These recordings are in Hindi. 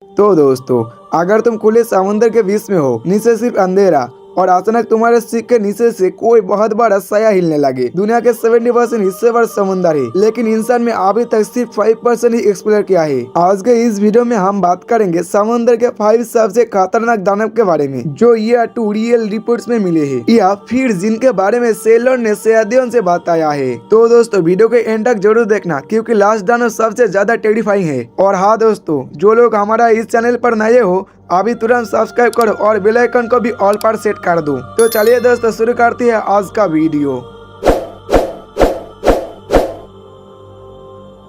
तो दोस्तों, अगर तुम खुले समुद्र के बीच में हो, नीचे सिर्फ अंधेरा और अचानक तुम्हारे सिर के नीचे से कोई बहुत बड़ा साया हिलने लगे। दुनिया के 70% हिस्से पर समुद्र है, लेकिन इंसान में अभी तक सिर्फ 5% ही एक्सप्लोर किया है। आज के इस वीडियो में हम बात करेंगे समुद्र के 5 सबसे खतरनाक दानव के बारे में, जो ईयर 2 रियल रिपोर्ट्स में मिले हैं, या फिर जिनके बारे में सेलर ने सदियों से बताया है। तो दोस्तों, वीडियो के एंड तक जरूर देखना, क्योंकि लास्ट दानव सबसे ज्यादा टेरिफाइंग है। और हाँ दोस्तों, जो लोग हमारा इस चैनल पर नए हो, अभी तुरंत सब्सक्राइब करो और बेल आइकन को भी ऑल पर सेट कर दो। तो चलिए दोस्तों, शुरू करते हैं आज का वीडियो।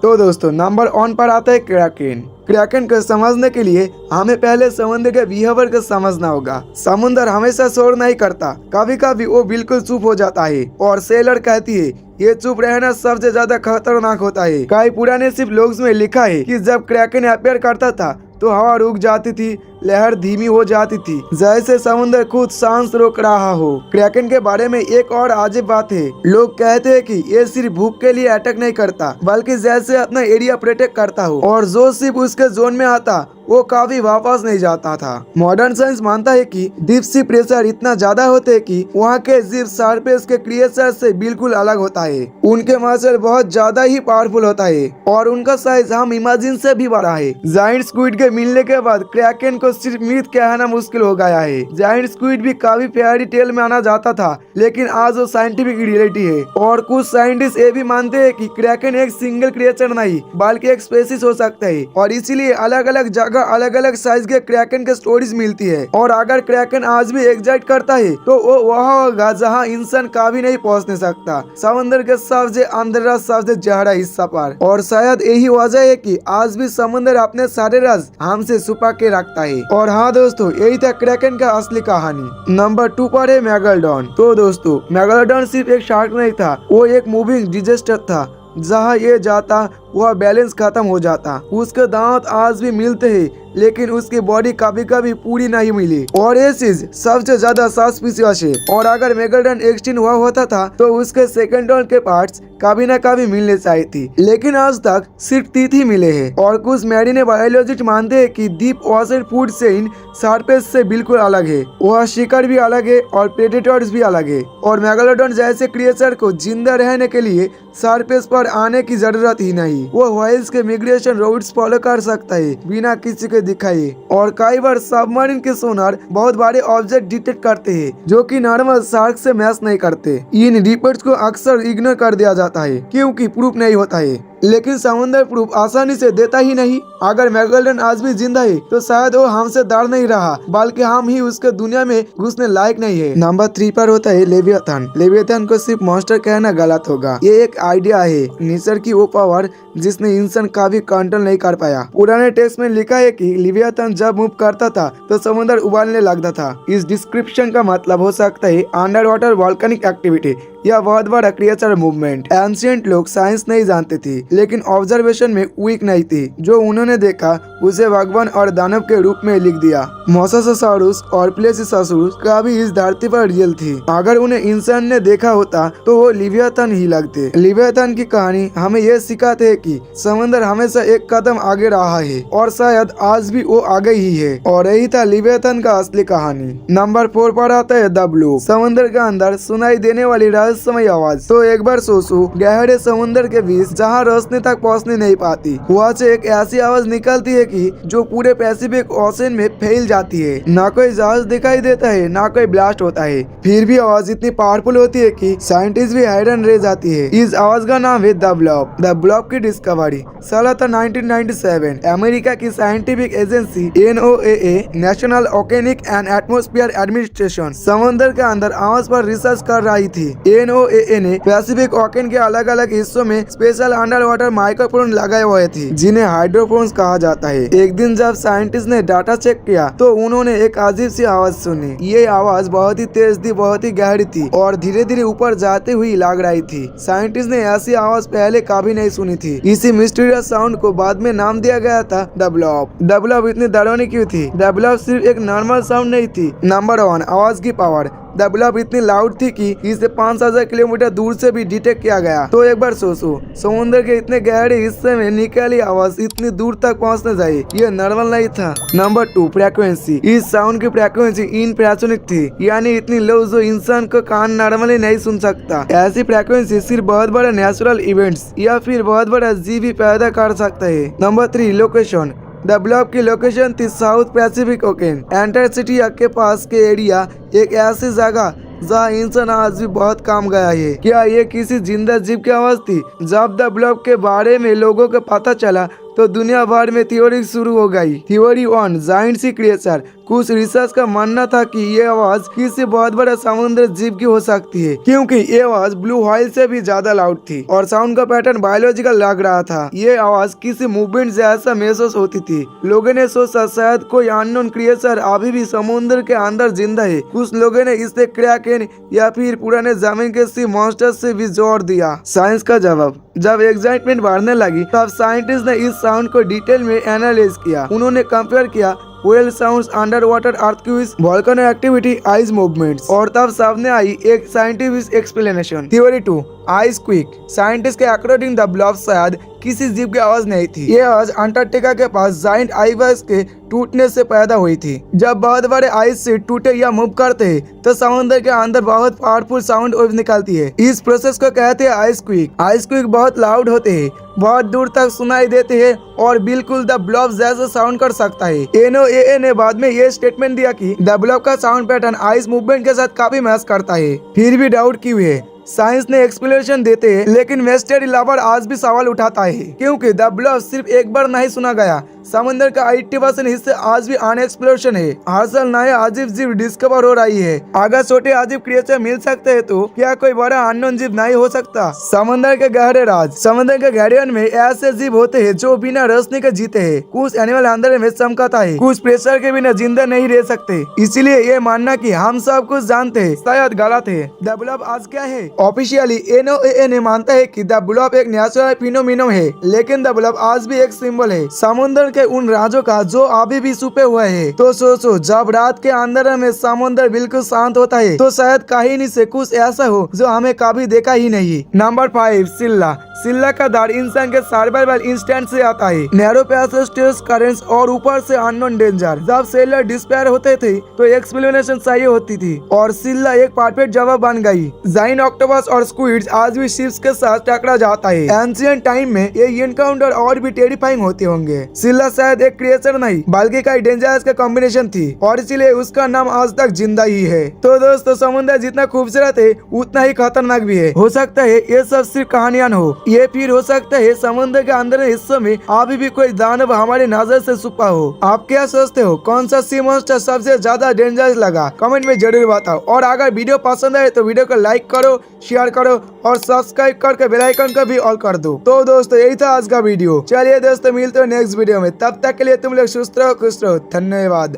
तो दोस्तों, नंबर 1 पर आता है क्रैकेन। क्रैकेन को समझने के लिए हमें पहले समुद्र के बिहेवियर को समझना होगा। समुद्र हमेशा शोर नहीं करता, कभी कभी वो बिल्कुल चुप हो जाता है, और सेलर कहती है ये चुप रहना सबसे ज्यादा खतरनाक होता है। कई पुराने शिप लोग्स में लिखा है कि जब क्रैकेन अपीयर करता था तो हवा रुक जाती थी, लहर धीमी हो जाती थी, जैसे समुद्र खुद सांस रोक रहा हो। क्रैकेन के बारे में एक और अजीब बात है, लोग कहते हैं कि ये सिर्फ भूख के लिए अटैक नहीं करता, बल्कि जैसे अपना एरिया प्रोटेक्ट करता हो, और जो सिर्फ उसके जोन में आता वो कभी वापस नहीं जाता था। मॉडर्न साइंस मानता है कि डीप सी प्रेशर इतना ज्यादा होते है कि वहाँ के जीव सरफेस के क्रिएचर से बिल्कुल अलग होता है। उनके मसल बहुत ज्यादा ही पावरफुल होता है, और उनका साइज हम इमेजिन से भी बड़ा है। जायंट स्क्विड के मिलने के बाद क्रैकेन को सिर्फ मिथ कहना मुश्किल हो गया है। जायंट स्क्विड भी काफी फेयरी टेल में आना जाता था, लेकिन आज वो साइंटिफिक रियलिटी है। और कुछ साइंटिस्ट ये भी मानते हैं कि क्रैकेन एक सिंगल क्रिएचर नहीं, बल्कि एक स्पेसीज हो सकता है, और इसीलिए अलग अलग जगह अलग अलग साइज के क्रैकेन के स्टोरीज मिलती है। और अगर क्रैकेन आज भी एग्जिस्ट करता है तो वो वहाँ होगा जहाँ इंसान कभी नहीं पहुँच सकता, समुद्र के सबसे अंदर सबसे गहरा हिस्सा पर। और शायद यही वजह है कि आज भी समुद्र अपने सारे राज हमसे छुपा के रखता है। और हाँ दोस्तों, यही था क्रैकेन का असली कहानी। नंबर 2 पर है मेगालोडॉन। तो दोस्तों, मेगालोडॉन सिर्फ एक शार्क नहीं था, वो एक मूविंग डिजास्टर था। जहाँ ये जाता वह बैलेंस खत्म हो जाता। उसके दांत आज भी मिलते हैं, लेकिन उसकी बॉडी कभी कभी पूरी नहीं मिली, और ये चीज सबसे ज्यादा सस्पिशियस है। और अगर मेगालोडॉन एक्सटिंक्ट हुआ होता था तो उसके सेकेंड के पार्ट्स कभी न कभी मिलने चाहिए थी, लेकिन आज तक सिर्फ 3 ही मिले हैं। और कुछ मैरीन बायोलॉजिस्ट मानते हैं कि deep ocean food chain surface से बिल्कुल अलग है। वह शिकार भी अलग है और प्रेडेटर्स भी अलग है, और मेगालोडॉन जैसे क्रिएचर को जिंदा रहने के लिए सरफेस पर आने की जरूरत ही नहीं। वो व्हेल्स के मिग्रेशन रूट्स फॉलो कर सकता है बिना किसी के दिखाए। और कई बार सबमरीन के सोनार बहुत बड़े ऑब्जेक्ट डिटेक्ट करते हैं, जो कि नॉर्मल शार्क से मैच नहीं करते। इन रिपोर्ट्स को अक्सर इग्नोर कर दिया जाता है, क्योंकि प्रूफ नहीं होता है, लेकिन समुद्र प्रूफ आसानी से देता ही नहीं। अगर मेगालोडॉन आज भी जिंदा है तो शायद वो हमसे डर नहीं रहा, बल्कि हम ही उसके दुनिया में घुसने लायक नहीं है। नंबर 3 पर होता है लेवियाथन। लेवियाथन को सिर्फ मॉन्स्टर कहना गलत होगा, ये एक आइडिया है, नेचर की वो पावर जिसने इंसान कभी कंट्रोल नहीं कर पाया। पुराने टेक्स्ट में लिखा है कि लेवियाथन जब मूव करता था तो समुद्र उबालने लगता था। इस डिस्क्रिप्शन का मतलब हो सकता है अंडर वाटर वॉल्केनिक एक्टिविटी या बहुत बड़ा क्रिएचर मूवमेंट। एंशिएंट लोग साइंस नहीं जानते थे, लेकिन ऑब्जर्वेशन में वीक नहीं थी। जो उन्होंने देखा उसे भगवान और दानव के रूप में लिख दिया। मोसासाउरुस और प्लेसियोसाउरुस कभी इस धरती पर रियल थी। अगर उन्हें इंसान ने देखा होता तो वो लेवियाथन ही लगते। लेवियाथन की कहानी हमें यह सिखाते है कि समुद्र हमेशा एक कदम आगे रहा है, और शायद आज भी वो आगे ही है। और यही था लेवियाथन का असली कहानी। नंबर 4 पर आता है द ब्लू। समुद्र के अंदर सुनाई देने वाली रहस्यमय आवाज। तो एक बार सोचो, गहरे समुद्र के बीच जहाँ रोशनी तक पहुँचने नहीं पाती, वहाँ से एक ऐसी आवाज निकलती है कि जो पूरे पैसिफिक ओशन में फैल जाती है। ना कोई जहाज दिखाई देता है, ना कोई ब्लास्ट होता है, फिर भी आवाज इतनी पावरफुल होती है कि साइंटिस्ट भी हैरान रह जाती है। इस आवाज का नाम है द ब्लॉब। द ब्लॉब की डिस्कवरी साल था 1997। अमेरिका की scientific agency NOAA national oceanic and atmosphere administration समुद्र के अंदर आवाज पर रिसर्च कर रही थी। NOAA ने पैसिफिक ओकेन के अलग अलग हिस्सों में स्पेशल अंडर वाटर माइक्रोफोन लगाए हुए थे, जिन्हें हाइड्रोफोन्स कहा जाता है। एक दिन जब साइंटिस्ट ने डाटा चेक किया तो उन्होंने एक अजीब सी आवाज सुनी। ये आवाज बहुत ही तेज थी, बहुत ही गहरी थी, और धीरे धीरे ऊपर जाते हुई लग रही थी। साइंटिस्ट ने ऐसी आवाज पहले कभी नहीं सुनी थी। इसी मिस्टीरियस साउंड को बाद में नाम दिया गया था द ब्लॉब। द ब्लॉब इतनी डरावनी क्यों थी? द ब्लॉब सिर्फ एक नॉर्मल साउंड नहीं थी। नंबर 1, आवाज की पावर। द ब्लॉब इतनी लाउड थी कि इसे 5,000 किलोमीटर दूर से भी डिटेक्ट किया गया। तो एक बार सोचो, समुद्र के इतने गहरे हिस्से में निकली आवाज इतनी दूर तक पहुंचने जाए, ये नॉर्मल नहीं था। Number 2, frequency. इस साउंड की फ्रीक्वेंसी इनफ्रासोनिक थी, यानी इतनी लो जो इंसान का कान नॉर्मली नहीं सुन सकता। ऐसी फ्रीक्वेंसी सिर्फ बहुत बड़े नेचुरल इवेंट्स या फिर बहुत बड़ा जीव भी पैदा कर सकता है। Number 3, location. द ब्लॉब की लोकेशन थी साउथ पैसिफिक ओकेन, एंटार्क्टिका के पास के एरिया, एक ऐसी जगह जहाँ इंसान आज भी बहुत काम गया है। क्या ये किसी जिंदा जीव की आवाज थी? जब द ब्लॉब के बारे में लोगों को पता चला तो दुनिया भर में थ्योरी शुरू हो गई। थ्योरी 1, जायंट सी क्रिएचर। कुछ रिसर्च का मानना था कि ये आवाज किसी बहुत बड़े समुद्र जीव की हो सकती है, क्योंकि ये आवाज ब्लू व्हेल से भी ज्यादा लाउड थी और साउंड का पैटर्न बायोलॉजिकल लग रहा था। ये आवाज किसी मूवमेंट जैसा महसूस होती थी। लोगों ने सोचा शायद कोई अननोन क्रिएचर अभी भी समुद्र के अंदर जिंदा है। कुछ लोगों ने इसे क्रैकेन या फिर पुराने जमीन के सी मॉन्स्टर से भी जोड़ दिया। साइंस का जवाब। जब एक्साइटमेंट बढ़ने लगी तब साइंटिस्ट ने इस साउंड को डिटेल में एनालाइज किया। उन्होंने कंपेयर किया whale sounds, under water earthquakes, volcano activity, ice movements, और तब सामने आई एक scientific explanation. Theory 2, ice quick. Scientist के अकॉर्डिंग द ब्लॉब शायद किसी जीव की आवाज नहीं थी। ये आवाज अंटार्कटिका के पास जायंट आइस के टूटने से पैदा हुई थी। जब बहुत बड़े आइस से टूटे या मूव करते हैं तो समुद्र के अंदर बहुत पावरफुल साउंड वेव निकलती है। इस प्रोसेस को कहते हैं आइस क्विक। आइस क्विक बहुत लाउड होते हैं, बहुत दूर तक सुनाई देते हैं और बिल्कुल द ब्लॉब जैसा साउंड कर सकता है। NOAA ने बाद में ये स्टेटमेंट दिया कि द ब्लॉब का साउंड पैटर्न आइस मूवमेंट के साथ काफी मैच करता है। फिर भी डाउट क्यों है? साइंस ने एक्सप्लेनेशन देते हैं, लेकिन मिस्टरी लवर आज भी सवाल उठाता है, क्योंकि द ब्लॉब सिर्फ एक बार नहीं सुना गया। समुद्र का 80% हिस्से आज भी अनएक्सप्लोरेशन है। हर साल नए अजीब जीव डिस्कवर हो रही है। अगर छोटे अजीब क्रिएचर मिल सकते हैं तो क्या कोई बड़ा अननोन जीव नहीं हो सकता? समुद्र के गहरे राज। समुद्र के गहराइयों में ऐसे जीव होते हैं जो बिना रोशनी के जीते हैं। कुछ एनिमल अंधेरे में चमकता है, कुछ प्रेशर के बिना जिंदा नहीं रह सकते। इसलिए ये मानना कि हम सब कुछ जानते हैं शायद गलत है। द ब्लॉब आज क्या है? ऑफिशियली NOAA ने मानता है कि द ब्लॉब एक नेचुरल फिनोमिनन है, लेकिन द ब्लॉब आज भी एक सिंबल है समुद्र के उन राजों का जो अभी भी छुपे हुए हैं। तो सोचो, जब रात के अंधेरे में समुद्र बिल्कुल शांत होता है तो शायद कहानी से कुछ ऐसा हो जो हमें कभी देखा ही नहीं। नंबर 5, सिल्ला। सिल्ला का दर इंसान के सर्वाइवल इंस्टेंट से आता है। नैरो पैसेज, करेंट्स और ऊपर से अननोन डेंजर। जब सेलर डिस्पेयर होते थे तो एक्सप्लेनेशन चाहिए होती थी और सिल्ला एक परफेक्ट जवाब बन गई। जाइन ऑक्टोपस और स्क्विड्स आज भी शिप्स के साथ टकरा जाता है। एंशिएंट टाइम में ये एनकाउंटर और भी टेरिफाइंग होते होंगे। सिल्ला शायद एक क्रिएचर नहीं बल्कि कई डेंजरस का कॉम्बिनेशन थी और इसलिए उसका नाम आज तक जिंदा ही है। तो दोस्तों, समुद्र जितना खूबसूरत है उतना ही खतरनाक भी है। हो सकता है ये सब सिर्फ कहानियां हो, ये फिर हो सकता है समुद्र के अंदर हिस्सों में अभी भी कोई दानव हमारी नजर से छुपा हो। आप क्या सोचते हो, कौन सा सी मॉन्स्टर सबसे ज्यादा डेंजरस लगा? कमेंट में जरूर बताओ। और अगर वीडियो पसंद आए तो वीडियो को लाइक करो, शेयर करो और सब्सक्राइब करके बेल आइकन को भी ऑल कर दो। तो दोस्तों, यही था आज का वीडियो। चलिए दोस्तों, मिलते हैं नेक्स्ट वीडियो में। तब तक के लिए तुम लोग सुस्त रहो, खुश रहो। धन्यवाद।